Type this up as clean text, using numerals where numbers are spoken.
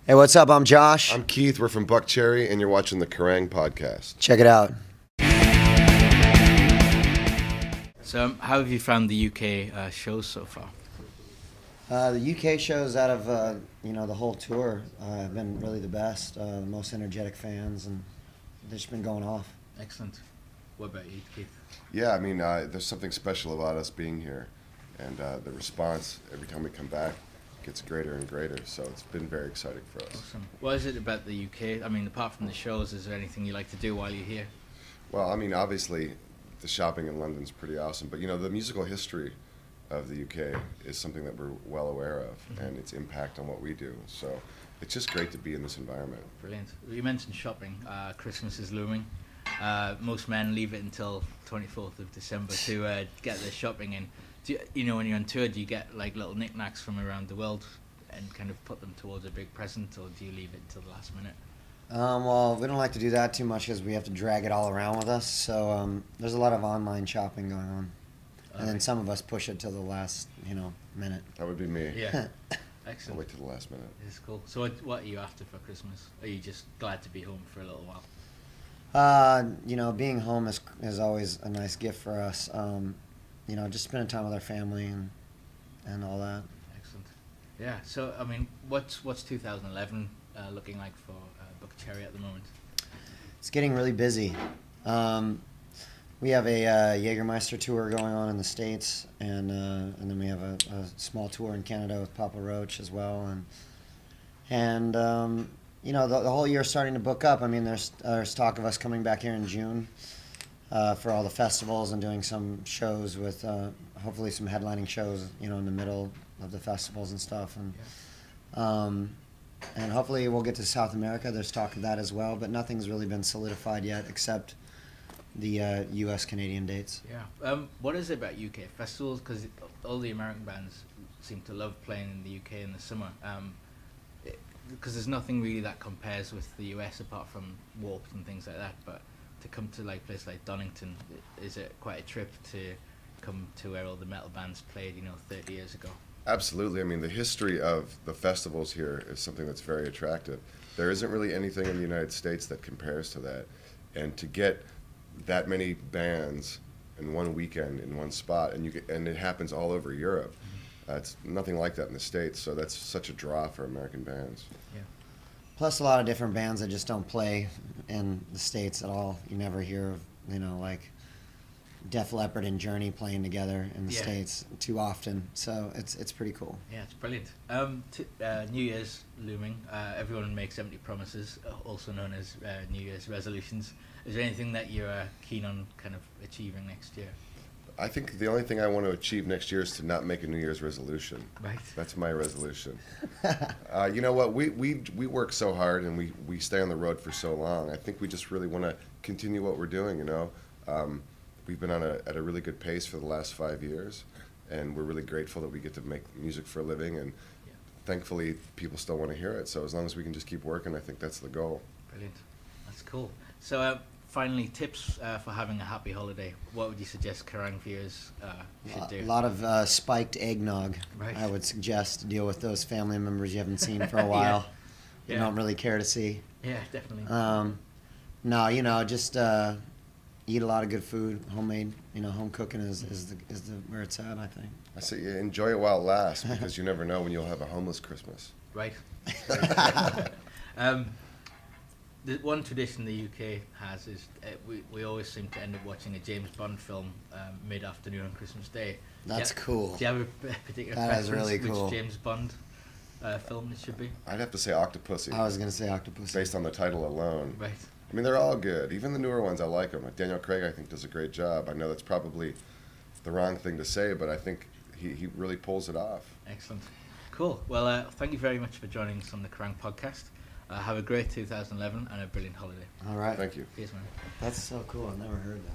Hey, what's up? I'm Josh. I'm Keith. We're from Buckcherry, and you're watching the Kerrang podcast. Check it out. So, how have you found the UK shows so far? The UK shows out of the whole tour have been really the best. The most energetic fans, and they've just been going off. Excellent. What about you, Keith? Yeah, I mean, there's something special about us being here, and the response every time we come back gets greater and greater. So it's been very exciting for us. Awesome. What is it about the UK? I mean, apart from the shows, is there anything you like to do while you're here? Well, I mean, obviously, the shopping in London's pretty awesome, but the musical history of the UK is something that we're well aware of, and its impact on what we do. So it's just great to be in this environment. Brilliant. You mentioned shopping. Christmas is looming. Most men leave it until 24th of December to get their shopping in. Do you, when you're on tour, do you get like little knickknacks from around the world and kind of put them towards a big present, or do you leave it until the last minute? Well, we don't like to do that too much because we have to drag it all around with us. So there's a lot of online shopping going on. And then some of us push it till the last, minute. That would be me. Yeah. I'll Excellent. wait till the last minute. It's cool. So what are you after for Christmas? Are you just glad to be home for a little while? Being home is always a nice gift for us. Just spending time with our family and all that. Excellent. Yeah. So, I mean, what's 2011 looking like for Buckcherry at the moment? It's getting really busy. We have a Jägermeister tour going on in the States, and then we have a small tour in Canada with Papa Roach as well, and the whole year's starting to book up. I mean, there's talk of us coming back here in June for all the festivals and doing some shows with hopefully some headlining shows, in the middle of the festivals and stuff, and hopefully we'll get to South America. There's talk of that as well, but nothing's really been solidified yet except the U.S.-Canadian dates. Yeah. What is it about UK festivals? Because all the American bands seem to love playing in the UK in the summer. Because there's nothing really that compares with the US apart from Warped and things like that. But to come to like places like Donington, is it quite a trip to come to where all the metal bands played, 30 years ago? Absolutely. I mean, the history of the festivals here is something that's very attractive. There isn't really anything in the United States that compares to that. And to get that many bands in one weekend in one spot, and it happens all over Europe. It's nothing like that in the States, so that's such a draw for American bands. Yeah. Plus a lot of different bands that just don't play in the States at all. You never hear of, like Def Leppard and Journey playing together in the States too often, so it's pretty cool. Yeah, it's brilliant. New Year's looming. Everyone makes empty promises, also known as New Year's resolutions. Is there anything that you're keen on kind of achieving next year? I think the only thing I want to achieve next year is to not make a New Year's resolution. Right. That's my resolution. You know what? We work so hard and we stay on the road for so long. I think we just really want to continue what we're doing. We've been at a really good pace for the last 5 years, and we're really grateful that we get to make music for a living. And thankfully, people still want to hear it. So as long as we can just keep working, I think that's the goal. Brilliant. That's cool. So. Finally, tips for having a happy holiday. What would you suggest Kerrang viewers should do? A lot of spiked eggnog. Right. I would suggest to deal with those family members you haven't seen for a while. You don't really care to see. Yeah, definitely. Just eat a lot of good food. Homemade, home cooking is the where it's at, I think. I say enjoy it while it lasts, because you never know when you'll have a homeless Christmas. Right. The one tradition the UK has is we always seem to end up watching a James Bond film mid-afternoon on Christmas Day. That's cool. Do you have a particular preference really cool. which James Bond film it should be? I'd have to say Octopussy. I was going to say Octopussy. Based on the title alone. Right. I mean, they're all good. Even the newer ones, I like them. Daniel Craig, I think, does a great job. I know that's probably the wrong thing to say, but I think he really pulls it off. Excellent. Cool. Well, thank you very much for joining us on the Kerrang podcast. Have a great 2011 and a brilliant holiday. All right. Thank you. Cheers, man. That's so cool. I've never heard that.